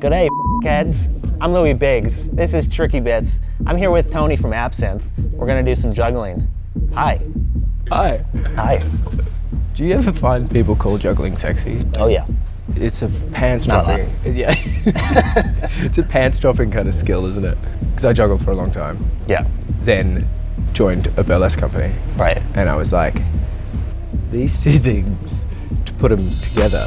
Good day, kids. I'm Louis Biggs. This is Tricky Bits. I'm here with Tony from Absinthe. We're gonna do some juggling. Hi. Hi. Hi. Do you ever find people call juggling sexy? Oh yeah. It's a pants dropping. Yeah. It's a pants dropping kind of skill, isn't it? Because I juggled for a long time. Yeah. Then joined a burlesque company. Right. And I was like, these two things, to put them together.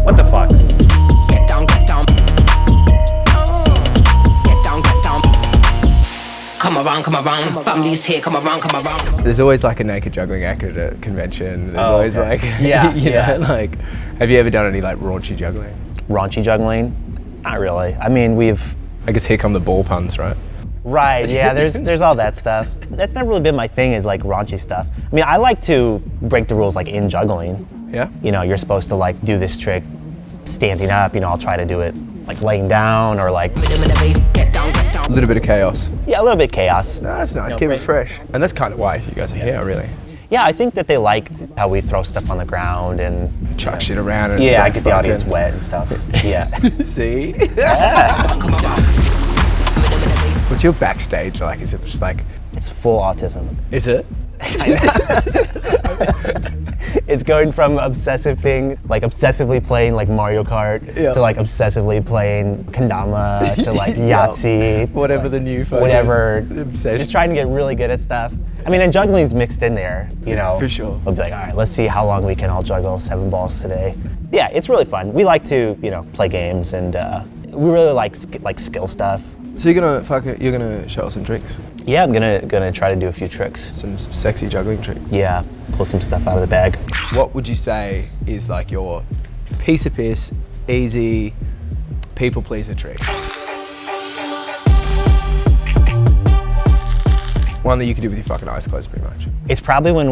What the fuck? Come around, family's here, come around. There's always like a naked juggling act at a convention. There's always okay. like, Yeah, you yeah. know, like, have you ever done any like raunchy juggling? Raunchy juggling? Not really. I mean, I guess here come the ball puns, right? Right, yeah, there's all that stuff. That's never really been my thing, is like raunchy stuff. I mean, I like to break the rules like in juggling. Yeah? You know, you're supposed to like do this trick standing up, you know, I'll try to do it like laying down or like... A little bit of chaos. Yeah, a little bit chaos. No, that's nice, keep it fresh. And that's kind of why you guys are here, really. Yeah, I think that they liked how we throw stuff on the ground and... Chuck shit around and Yeah, I like get the audience wet and stuff. Yeah. See? Yeah. What's your backstage like? Is it just like... It's full autism. Is it? It's going from obsessive thing, like obsessively playing like Mario Kart, Yeah. to like obsessively playing kendama, to like Yahtzee. Whatever to, the new fucking whatever. obsession. Just trying to get really good at stuff. I mean, and juggling's mixed in there, you know. For sure. We'll be like, all right, let's see how long we can all juggle 7 balls today. Yeah, it's really fun. We like to, you know, play games, and we really like skill stuff. So you're gonna show us some tricks? Yeah, I'm gonna try to do a few tricks. Some sexy juggling tricks? Yeah, pull some stuff out of the bag. What would you say is like your piece of piss, easy, people pleaser trick? One that you can do with your fucking eyes closed, pretty much. It's probably when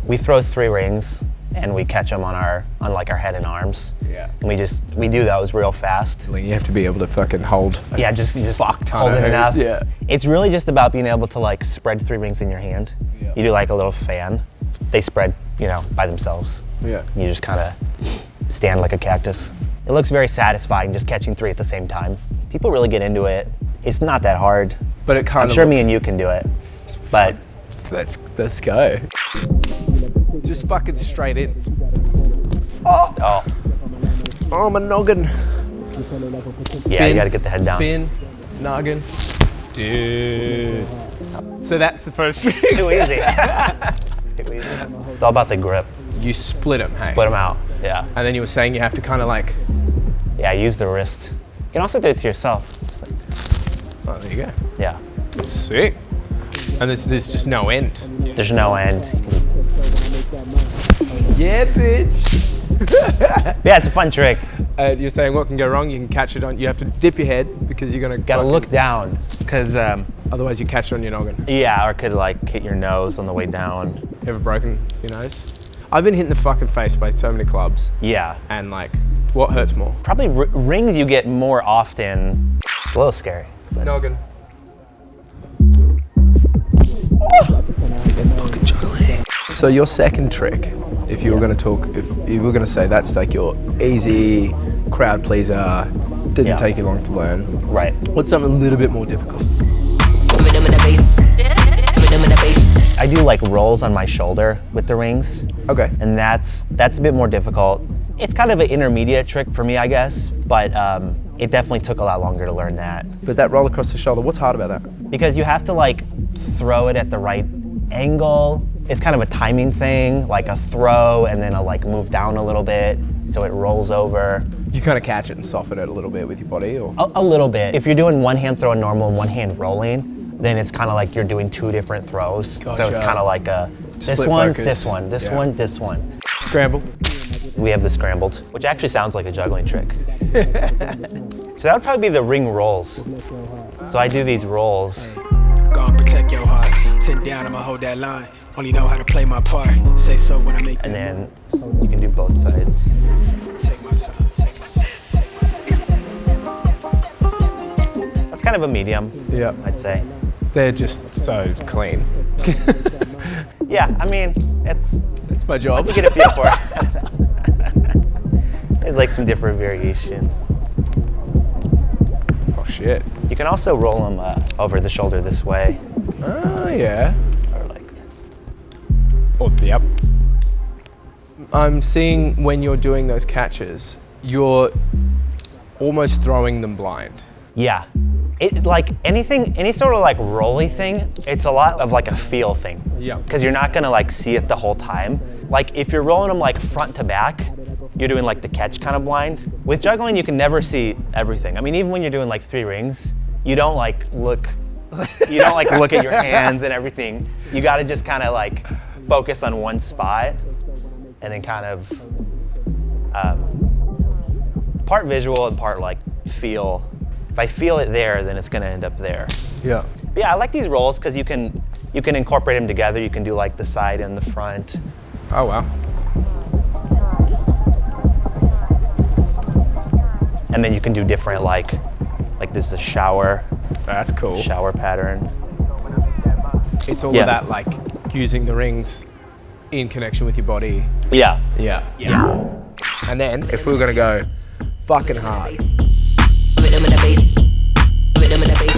we throw 3 rings and we catch them on like our head and arms. Yeah. And we do those real fast. Like you have to be able to fucking hold. Yeah, just fuck ton hold of it hoops, enough. yeah. It's really just about being able to like spread 3 rings in your hand. Yeah. You do like a little fan. They spread, you know, by themselves. Yeah. You just kind of stand like a cactus. It looks very satisfying just catching 3 at the same time. People really get into it. It's not that hard. But it kind I'm of sure me and you can do it. But let's go. Just fucking straight in. oh Oh, my noggin. yeah, you got to get the head down. Fin, noggin. Dude. So that's the first trick. Too easy. Too easy. It's all about the grip. You split them, hey? Split them out. Yeah. And then you were saying you have to kind of like, Yeah, use the wrist. You can also do it to yourself. Just like, oh, there you go. yeah. Sick. And there's just no end. There's no end. Yeah, bitch. Yeah, it's a fun trick. You're saying what can go wrong? You can catch it on. You have to dip your head because you're gonna. Gotta look down, because Otherwise, you catch it on your noggin. yeah, or it could like hit your nose on the way down. You ever broken your nose? I've been hit in the fucking face by so many clubs, Yeah. and like, what hurts more? Probably rings you get more often. It's a little scary. But Noggin. So your second trick, if you were going to talk, if you were going to say that's like your easy crowd pleaser, didn't Yeah. take you long to learn. right. What's something a little bit more difficult? I do like rolls on my shoulder with the rings. Okay. And that's a bit more difficult. It's kind of an intermediate trick for me, I guess, but it definitely took a lot longer to learn that. But that roll across the shoulder, what's hard about that? Because you have to like throw it at the right angle. It's kind of a timing thing, like a throw and then a like move down a little bit so it rolls over. You kind of catch it and soften it a little bit with your body, or? A little bit. If you're doing one hand throw normal and one hand rolling, then it's kind of like you're doing 2 different throws. So it's Gotcha. kind of like a this Split one, focus. this one, this Yeah. one, this one. Scramble. We have the scrambled, which actually sounds like a juggling trick. So that would probably be the ring rolls. So I do these rolls. Gonna protect your heart. Sit down, I'ma hold that line. Only know how to play my part. Say so when I make And then you can do both sides. Take my time. That's kind of a medium, Yeah. I'd say. They're just so clean. Yeah, I mean, it's my job. to get a feel for it. There's like some different variations. Oh shit. You can also roll them over the shoulder this way. Oh yeah. Or like. Oh yep. I'm seeing when you're doing those catches, you're almost throwing them blind. Yeah. It like anything, any sort of like rolly thing, it's a lot of like a feel thing. Yeah. Because you're not gonna like see it the whole time. Like if you're rolling them like front to back, you're doing like the catch kind of blind. With juggling, you can never see everything. I mean, even when you're doing like 3 rings, you don't like look at your hands and everything. You gotta just kind of like focus on one spot and then kind of part visual and part like feel. If I feel it there, then it's gonna end up there. Yeah. But yeah, I like these rolls because you can incorporate them together. You can do like the side and the front. Oh wow. And then you can do different like this is a shower That's cool. shower pattern. It's all Yeah. about like using the rings in connection with your body. Yeah. Yeah. And then if we were gonna go fucking hard. Rhythm in the bass. Rhythm in the bass.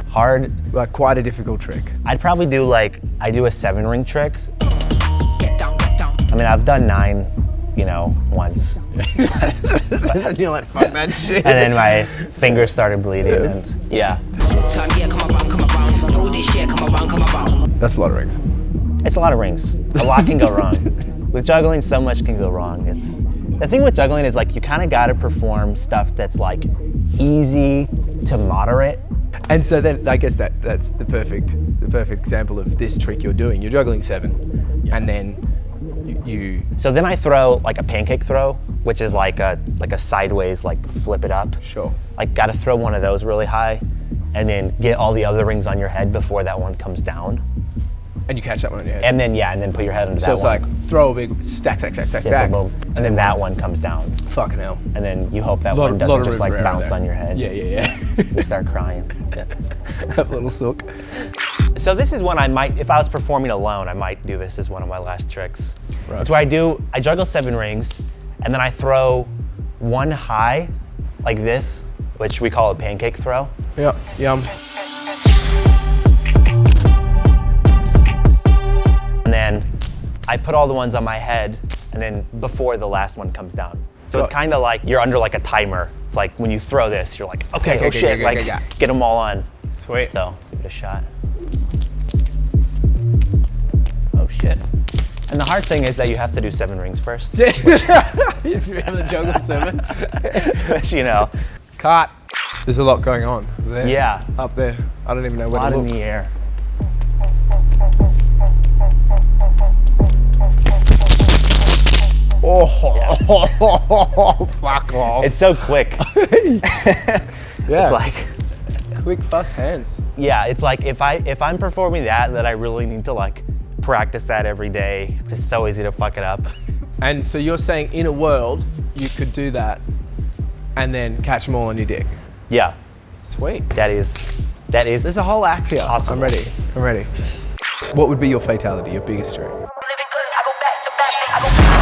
Hard. Like quite a difficult trick. I'd probably do like I do a 7-ring trick. Get down, get down. I mean, I've done 9, once, And you're like, fuck that shit. and then my fingers started bleeding, and yeah, Time, yeah, come around, come around. Know this shit, come around, come around. That's a lot of rings. it's a lot of rings. A lot can go wrong. With juggling, so much can go wrong. The thing with juggling is like you kind of got to perform stuff that's like easy to moderate. And so then I guess that's the perfect example of this trick you're doing. You're juggling 7, and then you So then I throw like a pancake throw, which is like a sideways like flip it up. Sure. Like got to throw one of those really high, and then get all the other rings on your head before that one comes down. and you catch that one on your head. And then put your head under So that it's one. like throw a big stack. Yeah, boom, boom. And then that one comes down. Fucking hell. And then you hope that Lot- one lot doesn't of just room like for error bounce there. on your head. Yeah. You start crying. Yeah. That little sook. So this is one I might, if I was performing alone, I might do this as one of my last tricks. Right. It's where I juggle 7 rings, and then I throw one high, like this, which we call a pancake throw. Yeah, yum. And then I put all the ones on my head, and then before the last one comes down. So it's kind of like you're under like a timer. It's like when you throw this, you're like, okay, Okay, oh shit, okay, like okay. get them all on. Sweet. So give it a shot. Oh shit. And the hard thing is that you have to do 7 rings first. If you're having to juggle 7. Which, Cut. There's a lot going on there. Yeah. Up there. I don't even know a where lot to in look. the air. Oh, fuck off. It's so quick. yeah. It's like, quick, fast hands. yeah, it's like if I'm performing that I really need to like practice that every day. It's just so easy to fuck it up. And so you're saying in a world, you could do that and then catch them all on your dick. Yeah, Sweet. that is There's a whole act here. Awesome. I'm ready. What would be your fatality, your biggest trick? Living good, I go back to back, I go back.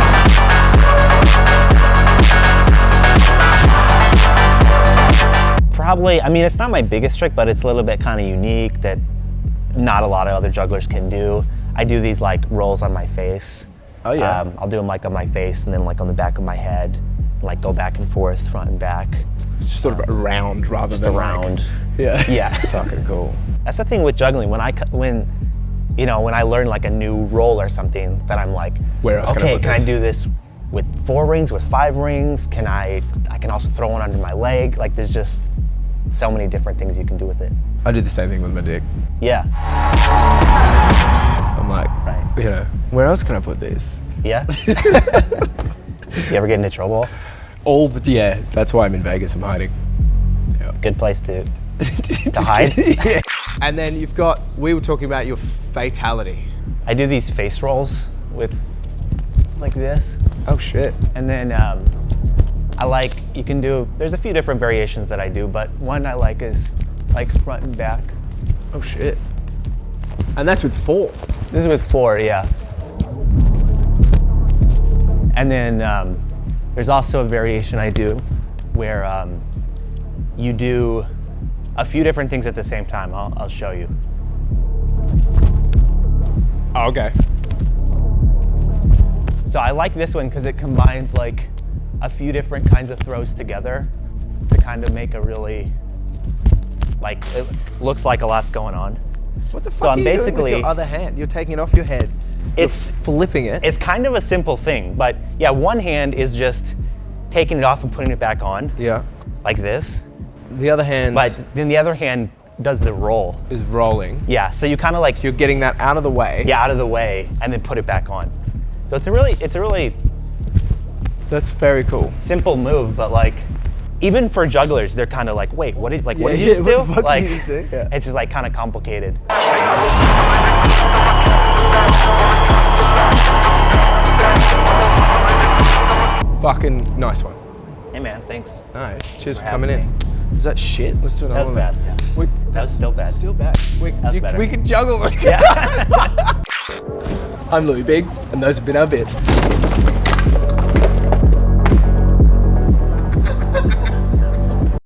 probably, I mean, it's not my biggest trick, but it's a little bit kind of unique that not a lot of other jugglers can do. I do these like rolls on my face. Oh yeah. I'll do them like on my face and then like on the back of my head, like go back and forth, front and back. Just sort of around rather Just than around. Yeah. Yeah. Fucking cool. That's the thing with juggling. When I learn like a new roll or something, that I'm like, Where else can I okay, put can I this? do this with 4 rings, with 5 rings? I can also throw one under my leg. Like there's just so many different things you can do with it. I did the same thing with my dick. Yeah. I'm like, Right. where else can I put this? Yeah. You ever get into trouble? Yeah, that's why I'm in Vegas, I'm hiding. Yeah. Good place to hide. Yeah. And then we were talking about your fatality. I do these face rolls with like this. Oh shit. And then there's a few different variations that I do, but one I like is like front and back. Oh shit. And that's with 4. This is with 4, yeah. And then there's also a variation I do where you do a few different things at the same time. I'll show you. Oh, okay. So I like this one because it combines like a few different kinds of throws together to kind of make a really, like, it looks like a lot's going on. What the fuck So I'm are you doing basically with your other hand? You're taking it off your head. It's You're flipping it. It's kind of a simple thing, but yeah, one hand is just taking it off and putting it back on, Yeah. like this. The other hand But then the other hand does the roll. is rolling. Yeah, so you kind of like, You're getting that out of the way. yeah, out of the way and then put it back on. So it's a really That's very cool. simple move, but like, even for jugglers, they're kind of like, wait, what did you just what do? the fuck Like, did you just do? Yeah. it's just like kind of complicated. Fucking nice one. Hey man, thanks. Alright, cheers for having coming in. Is that shit? Let's do another That was one. bad. Yeah. Wait, That was still bad. still bad. was better. We could juggle. Yeah. I'm Louis Biggs, and those have been our bits.